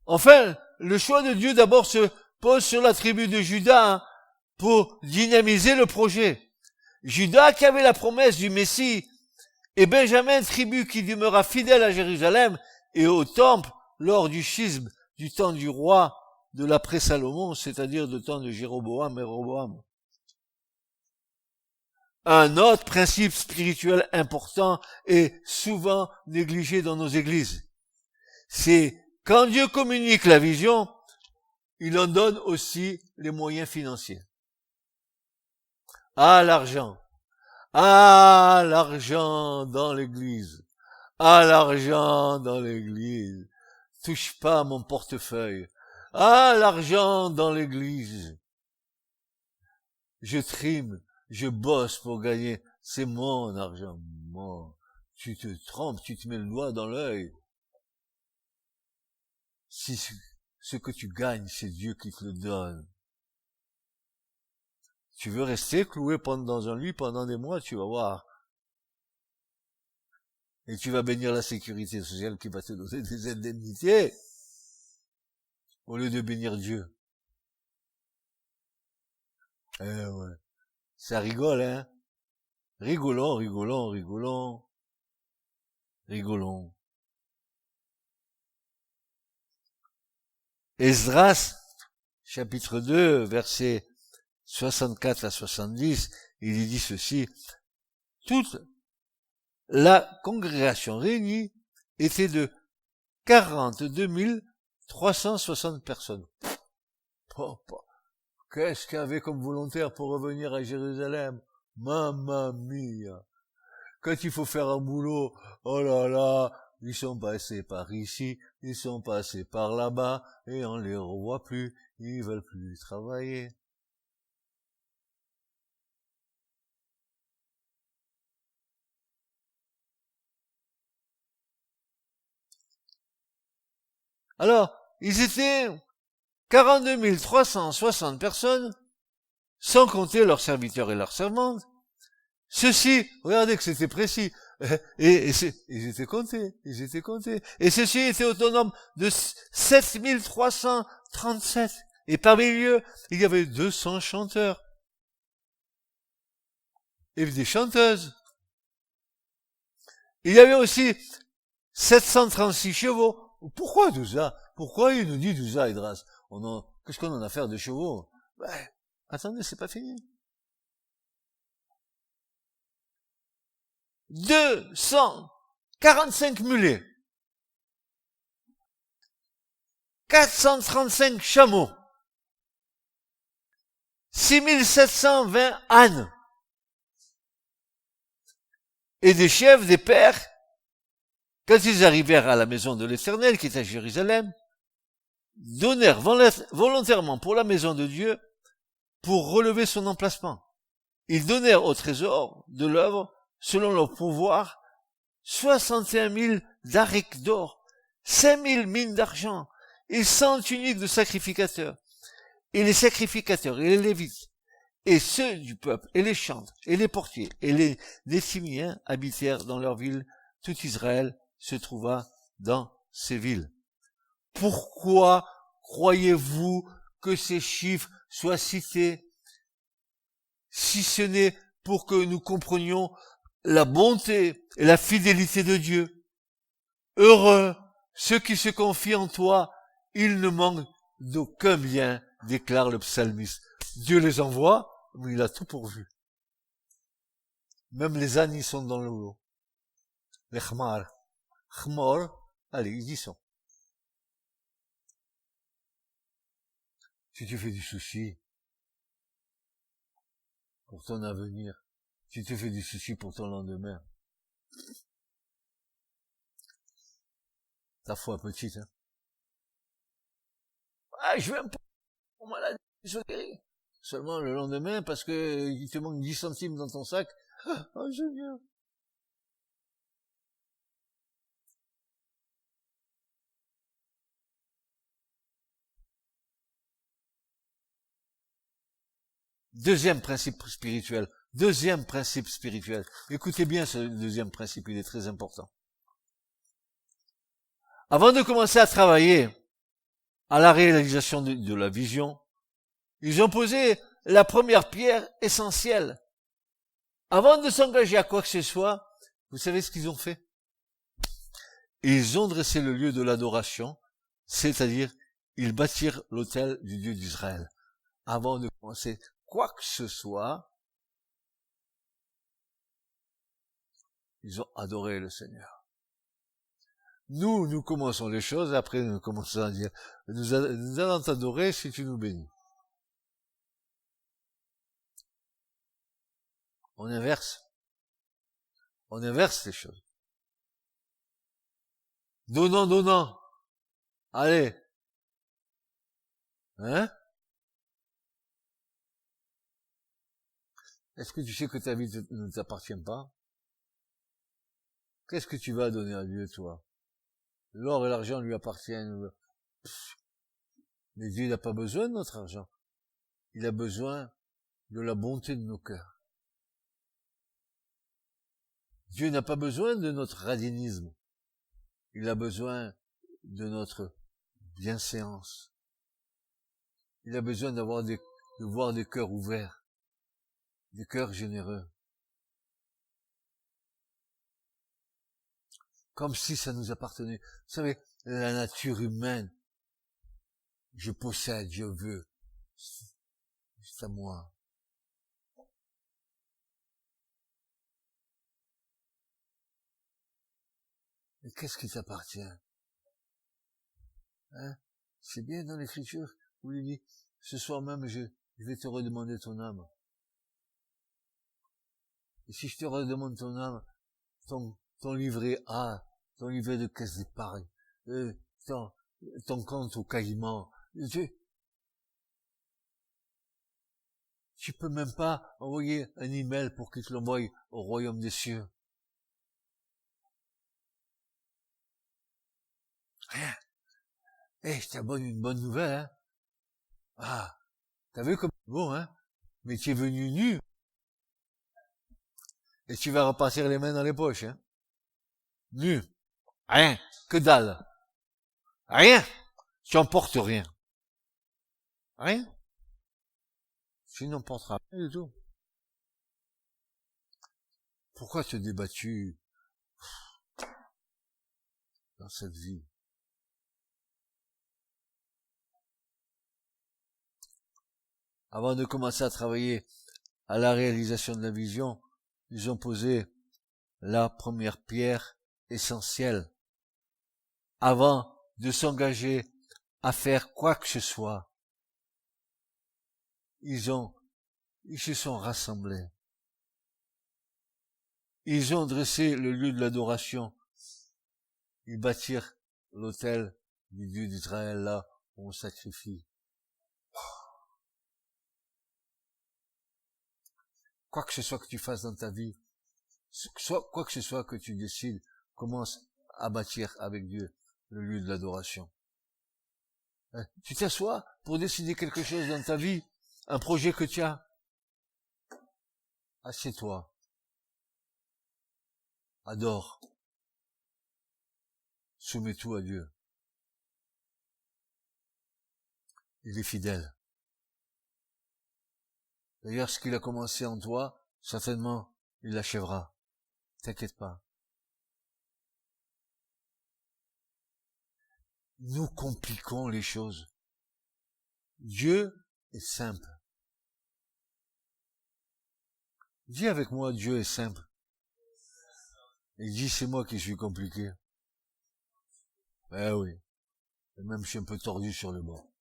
Enfin, le choix de Dieu d'abord se pose sur la tribu de Juda pour dynamiser le projet. Juda qui avait la promesse du Messie et Benjamin, tribu qui demeura fidèle à Jérusalem et au temple lors du schisme du temps du roi de l'après Salomon, c'est-à-dire du temps de Jéroboam et Roboam. Un autre principe spirituel important et souvent négligé dans nos églises, c'est quand Dieu communique la vision, il en donne aussi les moyens financiers. Ah, l'argent. Ah, l'argent dans l'église. Ah, l'argent dans l'église. Touche pas à mon portefeuille. Ah, l'argent dans l'église. Je trime, je bosse pour gagner. C'est mon argent. Moi. Tu te trompes, tu te mets le doigt dans l'œil. Si ce que tu gagnes, c'est Dieu qui te le donne. Tu veux rester cloué dans un lit pendant des mois, tu vas voir. Et tu vas bénir la sécurité sociale qui va te donner des indemnités, au lieu de bénir Dieu. Eh ouais. Ça rigole, hein? Rigolons, rigolons, rigolons. Rigolons. Esdras, chapitre 2, versets 64 à 70, il y dit ceci. Toute la congrégation réunie était de 42 360 personnes. Qu'est-ce qu'il y avait comme volontaire pour revenir à Jérusalem? Mamma mia! Quand il faut faire un boulot, oh là là, ils sont passés par ici, ils sont passés par là-bas, et on les revoit plus, ils veulent plus travailler. Alors, ils étaient 42 360 personnes, sans compter leurs serviteurs et leurs servantes. Ceux-ci, regardez que c'était précis, ils étaient comptés. Et ceux-ci étaient au nombre de 7337. Et parmi eux, il y avait 200 chanteurs. et des chanteuses. Il y avait aussi 736 chevaux. Pourquoi tout ça? Pourquoi il nous dit tout ça, Idras? Qu'est-ce qu'on en a à faire de chevaux? Attendez, c'est pas fini. 245 mulets. 435 chameaux. 6720 ânes. Et des chefs, des pères, quand ils arrivèrent à la maison de l'Éternel, qui est à Jérusalem, donnèrent volontairement pour la maison de Dieu, pour relever son emplacement. Ils donnèrent au trésor de l'œuvre, selon leur pouvoir, 61 000 darics d'or, 5 000 mines d'argent, et 100 tuniques de sacrificateurs. Et les sacrificateurs et les lévites, et ceux du peuple, et les chantres, et les portiers, et les Néthimiens habitèrent dans leur ville. Tout Israël se trouva dans ces villes. Pourquoi croyez-vous que ces chiffres soient cités, si ce n'est pour que nous comprenions la bonté et la fidélité de Dieu? Heureux ceux qui se confient en toi, ils ne manquent d'aucun bien, déclare le psalmiste. Dieu les envoie, mais il a tout pourvu. Même les ânes, ils sont dans l'eau. Les khmar. Khmor, allez, ils y sont. Si tu fais du souci pour ton avenir, si tu fais du souci pour ton lendemain, ta foi petite, hein. Je vais un peu pour maladie, je guéris. Seulement le lendemain, parce que il te manque 10 centimes dans ton sac. Oh, Seigneur. Deuxième principe spirituel. Écoutez bien ce deuxième principe, il est très important. Avant de commencer à travailler à la réalisation de la vision, ils ont posé la première pierre essentielle. Avant de s'engager à quoi que ce soit, vous savez ce qu'ils ont fait? Ils ont dressé le lieu de l'adoration, c'est-à-dire, ils bâtirent l'autel du Dieu d'Israël. Avant de commencer quoi que ce soit, ils ont adoré le Seigneur. Nous commençons les choses, après nous commençons à dire, nous allons t'adorer si tu nous bénis. On inverse les choses. Donnant. Allez. Hein? Est-ce que tu sais que ta vie ne t'appartient pas? Qu'est-ce que tu vas donner à Dieu, toi? L'or et l'argent lui appartiennent. Mais Dieu n'a pas besoin de notre argent. Il a besoin de la bonté de nos cœurs. Dieu n'a pas besoin de notre radinisme. Il a besoin de notre bienséance. Il a besoin de voir des cœurs ouverts, des cœurs généreux. Comme si ça nous appartenait. Vous savez, la nature humaine, je possède, je veux. C'est à moi. Mais qu'est-ce qui t'appartient? Hein? C'est bien dans l'écriture, où il dit, ce soir même, je vais te redemander ton âme. Et si je te redemande ton âme, ton livret A, ton livret de caisse d'épargne, ton compte au Caïman, tu peux même pas envoyer un email pour qu'il te l'envoie au royaume des cieux. Rien. Je t'abonne une bonne nouvelle, hein. Ah, t'as vu comme c'est bon, hein. Mais tu es venu nu. Et tu vas repartir les mains dans les poches, hein. Nu. Rien. Que dalle. Rien. Tu emportes rien. Rien. Tu n'emporteras rien du tout. Pourquoi te débattu dans cette vie? Avant de commencer à travailler à la réalisation de la vision, ils ont posé la première pierre essentielle. Avant de s'engager à faire quoi que ce soit, ils se sont rassemblés. Ils ont dressé le lieu de l'adoration. Ils bâtirent l'autel du Dieu d'Israël, là où on sacrifie. Quoi que ce soit que tu fasses dans ta vie, quoi que ce soit que tu décides, commence à bâtir avec Dieu le lieu de l'adoration. Tu t'assois pour décider quelque chose dans ta vie, un projet que tu as. Assieds-toi. Adore. Soumets tout à Dieu. Il est fidèle. D'ailleurs, ce qu'il a commencé en toi, certainement, il l'achèvera. T'inquiète pas. Nous compliquons les choses. Dieu est simple. Dis avec moi, Dieu est simple. Et dis, c'est moi qui suis compliqué. Eh oui. Et même je suis un peu tordu sur le bord.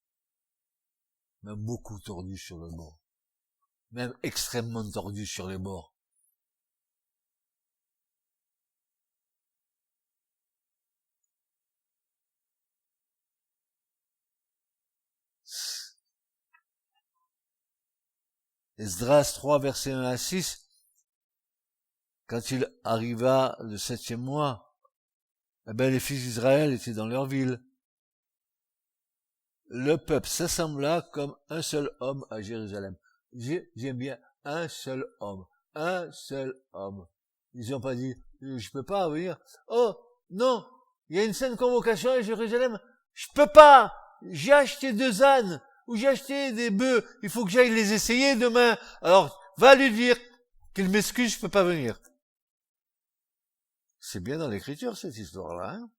Même beaucoup tordu sur le bord. Même extrêmement tordu sur les bords. Esdras 3, verset 1 à 6, quand il arriva le 7e mois, eh ben, les fils d'Israël étaient dans leur ville. Le peuple s'assembla comme un seul homme à Jérusalem. J'aime bien un seul homme. Un seul homme. Ils n'ont pas dit, je peux pas venir. Oh, non, il y a une sainte convocation à Jérusalem. Je peux pas. J'ai acheté 2 ânes. Ou j'ai acheté des bœufs. Il faut que j'aille les essayer demain. Alors, va lui dire qu'il m'excuse, je peux pas venir. C'est bien dans l'écriture, cette histoire-là, hein.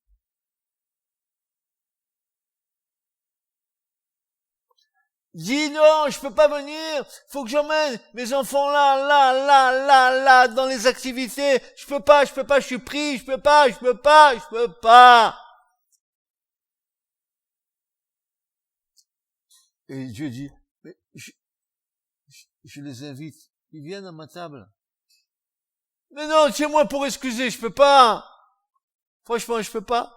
Dis non, je peux pas venir, faut que j'emmène mes enfants là, dans les activités. Je peux pas, je suis pris, je peux pas. Et Dieu dit, mais je les invite, ils viennent à ma table. Mais non, tiens-moi pour excuser, je peux pas. Franchement, je peux pas.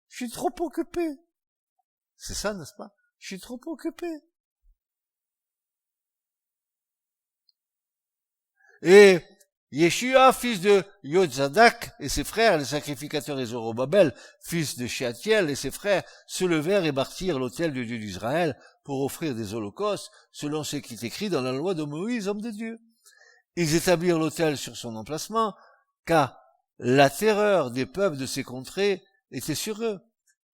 Je suis trop occupé. C'est ça, n'est-ce pas? Je suis trop occupé. Et Yeshua, fils de Yotzadak, et ses frères, les sacrificateurs, et Zorobabel, fils de Shealtiel, et ses frères, se levèrent et bâtirent l'autel du Dieu d'Israël pour offrir des holocaustes, selon ce qui est écrit dans la loi de Moïse, homme de Dieu. Ils établirent l'autel sur son emplacement, car la terreur des peuples de ces contrées était sur eux.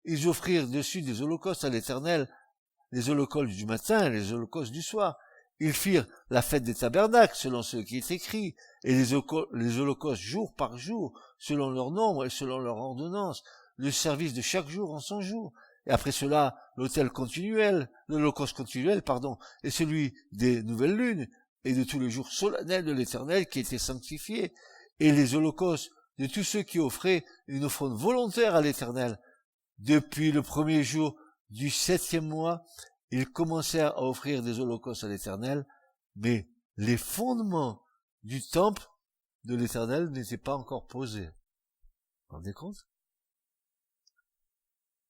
Ils offrirent dessus des holocaustes à l'Éternel, les holocaustes du matin et les holocaustes du soir. Ils firent la fête des tabernacles, selon ce qui est écrit, et les holocaustes jour par jour, selon leur nombre et selon leur ordonnance, le service de chaque jour en son jour. Et après cela, l'holocauste continuel, et celui des nouvelles lunes, et de tous les jours solennels de l'Éternel qui étaient sanctifiés, et les holocaustes de tous ceux qui offraient une offrande volontaire à l'Éternel. Depuis le premier jour du 7e mois, ils commencèrent à offrir des holocaustes à l'Éternel, mais les fondements du temple de l'Éternel n'étaient pas encore posés. Vous vous rendez compte?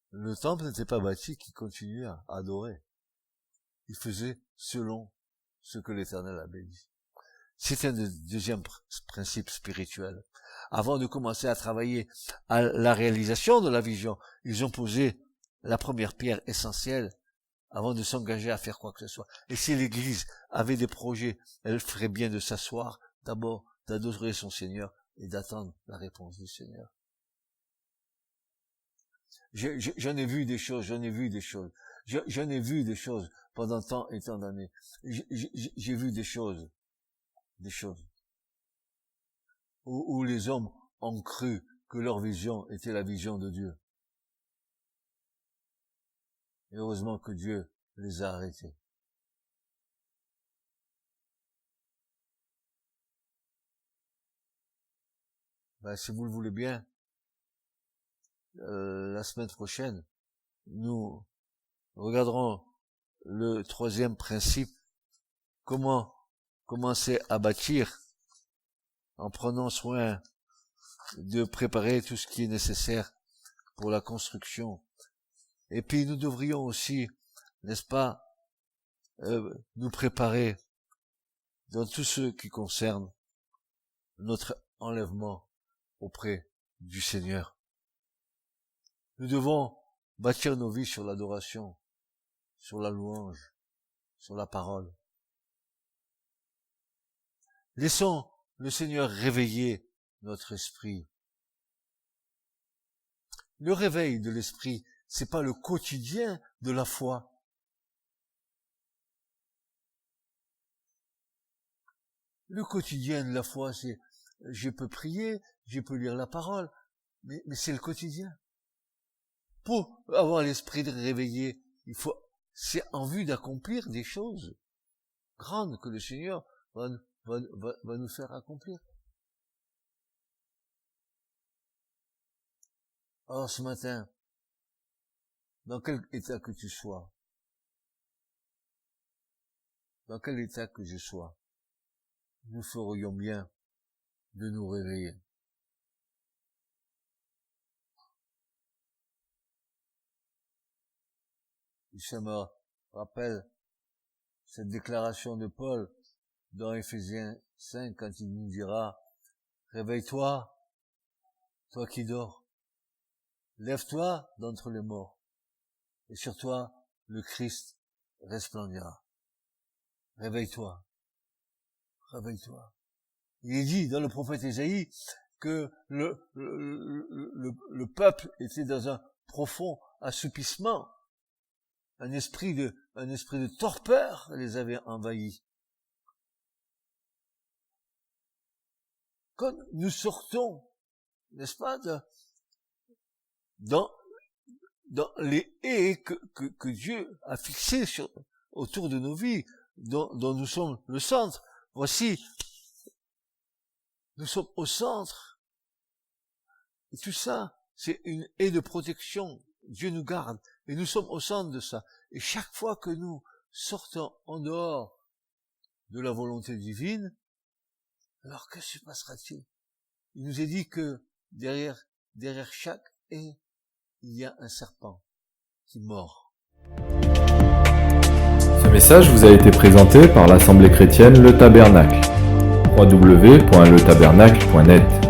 Le temple n'était pas bâti, qui continuait à adorer. Il faisait selon ce que l'Éternel avait dit. C'est un deuxième principe spirituel. Avant de commencer à travailler à la réalisation de la vision, ils ont posé la première pierre essentielle avant de s'engager à faire quoi que ce soit. Et si l'Église avait des projets, elle ferait bien de s'asseoir, d'abord d'adorer son Seigneur et d'attendre la réponse du Seigneur. J'en ai vu des choses pendant tant et tant d'années. J'ai vu des choses. où les hommes ont cru que leur vision était la vision de Dieu. Et heureusement que Dieu les a arrêtés. Si vous le voulez bien, la semaine prochaine, nous regarderons le troisième principe, comment commencer à bâtir en prenant soin de préparer tout ce qui est nécessaire pour la construction. Et puis nous devrions aussi, n'est-ce pas, nous préparer dans tout ce qui concerne notre enlèvement auprès du Seigneur. Nous devons bâtir nos vies sur l'adoration, sur la louange, sur la parole. Laissons le Seigneur réveiller notre esprit. Le réveil de l'esprit, c'est pas le quotidien de la foi. Le quotidien de la foi, c'est je peux prier, je peux lire la parole, mais c'est le quotidien. Pour avoir l'esprit réveillé, c'est en vue d'accomplir des choses grandes que le Seigneur va nous faire accomplir. Alors ce matin, dans quel état que tu sois, dans quel état que je sois, nous ferions bien de nous réveiller. Ça me rappelle cette déclaration de Paul dans Éphésiens 5 quand il nous dira « Réveille-toi, toi qui dors, lève-toi d'entre les morts, et sur toi le Christ resplendira. » Réveille-toi, réveille-toi. Il est dit dans le prophète Ésaïe que le peuple était dans un profond assoupissement. Un esprit de torpeur les avait envahis. Quand nous sortons, n'est-ce pas, dans les haies que Dieu a fixées autour de nos vies, dont nous sommes le centre, voici, nous sommes au centre. Et tout ça, c'est une haie de protection. Dieu nous garde. Et nous sommes au centre de ça. Et chaque fois que nous sortons en dehors de la volonté divine, alors que se passera-t-il? Il nous est dit que derrière chaque haie, il y a un serpent qui mord. Ce message vous a été présenté par l'Assemblée chrétienne Le Tabernacle. www.letabernacle.net